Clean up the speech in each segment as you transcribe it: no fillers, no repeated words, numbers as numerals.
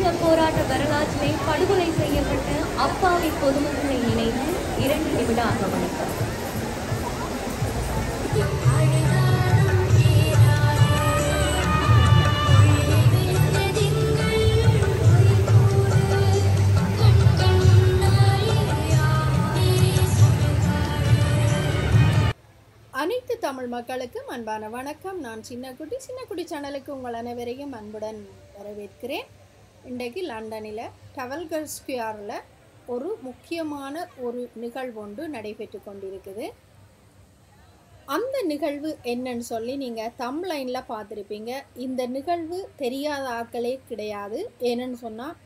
ஈழ போராட்ட வரலாற்றிலே படுகொலை செய்யப்பட்ட அப்பாவி பொதுமக்களை நினைத்து 2 நிமிட அகவணக்கம். அனைத்து தமிழ் மக்களுக்கும் அன்பான வணக்கம். நான் சின்னக்குட்டி சேனலுக்கு உங்கள் அனைவரையும் அன்புடன் வரவேற்கிறேன். இன்றைக்கு லண்டனில் டவல்கர் ஸ்கொயரில் ஒரு முக்கியமான ஒரு நிகழ்வு ஒன்று நடைபெற்று கொண்டிருக்குது. அந்த நிகழ்வு என்னன்னு சொல்லி நீங்கள் தம்ப்லைனில் பார்த்துருப்பீங்க. இந்த நிகழ்வு தெரியாத ஆட்களே கிடையாது. ஏன்னு சொன்னால்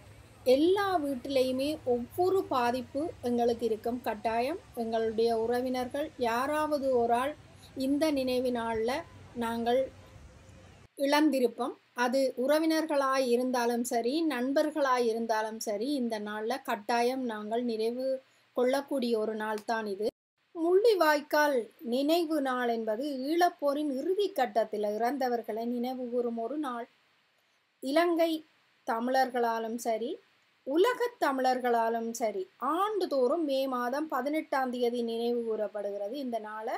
எல்லா வீட்டிலையுமே ஒவ்வொரு பாதிப்பு எங்களுக்கு இருக்கும். கட்டாயம் எங்களுடைய உறவினர்கள் யாராவது ஒரு ஆள் இந்த நினைவு நாளில் நாங்கள் இழந்திருப்போம். அது உறவினர்களாய் இருந்தாலும் சரி, நண்பர்களாய் இருந்தாலும் சரி, இந்த நாளில் கட்டாயம் நாங்கள் நினைவு கொள்ளக்கூடிய ஒரு நாள் தான் இது. முள்ளிவாய்க்கால் நினைவு நாள் என்பது ஈழப்போரின் இறுதி கட்டத்தில் இறந்தவர்களை நினைவு கூறும் ஒரு நாள். இலங்கை தமிழர்களாலும் சரி, உலகத் தமிழர்களாலும் சரி, ஆண்டுதோறும் மே மாதம் 18ஆம் தேதி நினைவு கூறப்படுகிறது. இந்த நாளை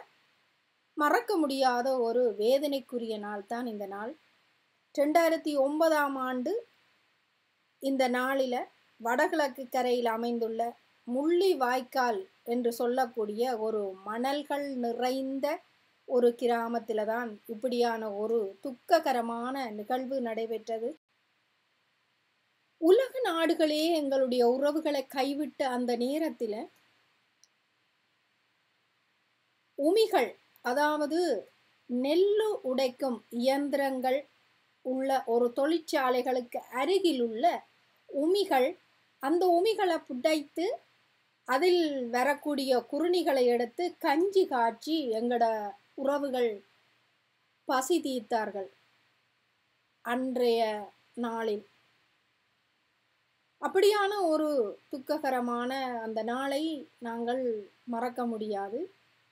மறக்க முடியாத ஒரு வேதனைக்குரிய நாள் தான் இந்த நாள். 2009ஆம் ஆண்டு இந்த நாளில் வடகிழக்கு கரையில் அமைந்துள்ள முள்ளிவாய்க்கால் என்று சொல்லக்கூடிய ஒரு மணல்கள் நிறைந்த ஒரு கிராமத்தில் தான் இப்படியான ஒரு துக்ககரமான நிகழ்வு நடைபெற்றது. உலக நாடுகளே எங்களுடைய உறவுகளை கைவிட்ட அந்த நேரத்தில் உமிகள், அதாவது நெல்லு உடைக்கும் இயந்திரங்கள் உள்ள ஒரு தொழிற்சாலைகளுக்கு அருகில் உள்ள உமிகள், அந்த உமிகளை புடைத்து அதில் வரக்கூடிய குருணிகளை எடுத்து கஞ்சி காய்ச்சி எங்களோட உறவுகள் பசி தீர்த்தார்கள் அன்றைய நாளில். அப்படியான ஒரு துக்ககரமான அந்த நாளை நாங்கள் மறக்க முடியாது.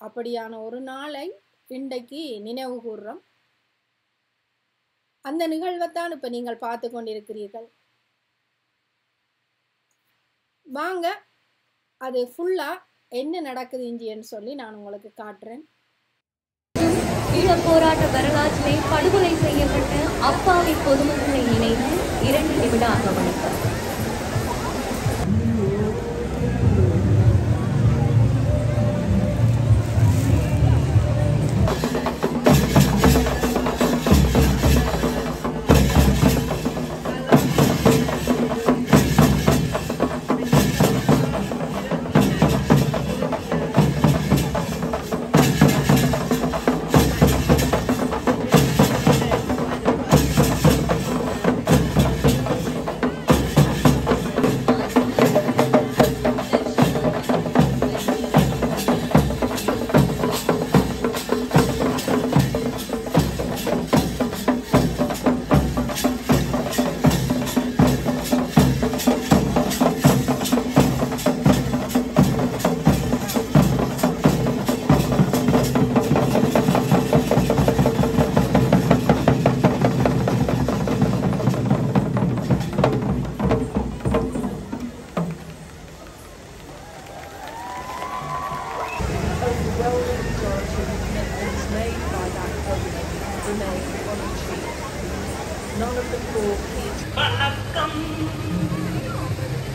அப்படியான ஒரு நாளை இன்றைக்கு நினைவு கூர்றோம். அந்த நிகழ்வைத்தான் இப்போ நீங்கள் பார்த்து கொண்டிருக்கிறீர்கள். வாங்க அது ஃபுல்லாக என்ன நடக்குது இஞ்சின்னு சொல்லி நான் உங்களுக்கு காட்டுறேன். ஈழ போராட்ட வரலாற்றிலே படுகொலை செய்யப்பட்ட அப்பாவி பொதுமக்களை நினைத்து 2 நிமிட அகவணக்கம். None of the poor வணக்கம்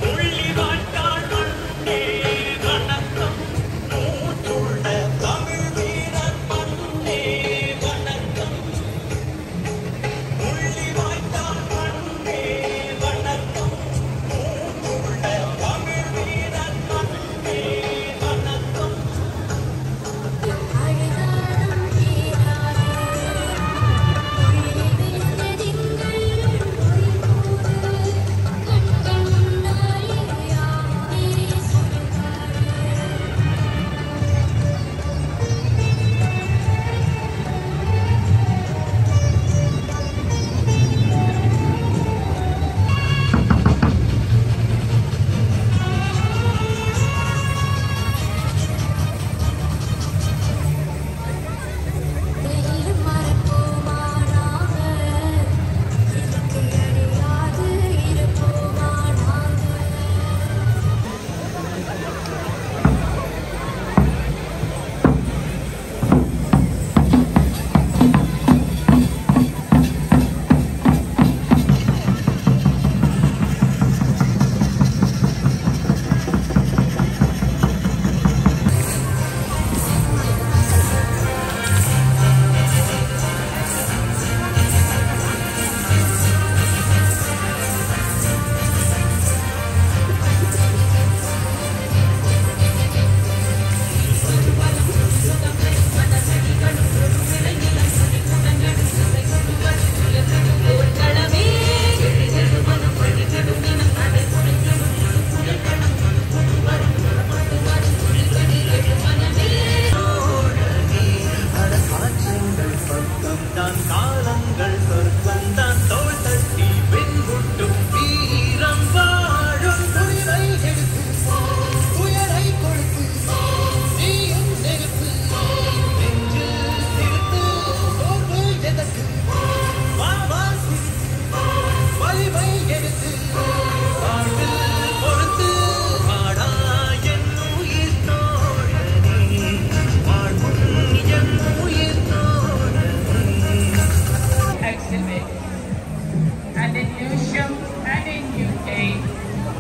முள்ளிவாய்க்கால் மண்ணே வணக்கம் மூச்சுள்ள தமிழ் வீரர் மண்ணே வணக்கம் முள்ளிவாய்க்கால் மண்ணே வணக்கம் மூச்சுள்ள தமிழ் வீரர் மண்ணே வணக்கம். கண்கள்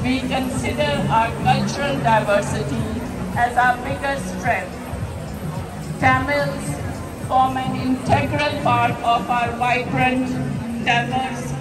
we consider our cultural diversity as our biggest strength. Tamils form an integral part of our vibrant, diverse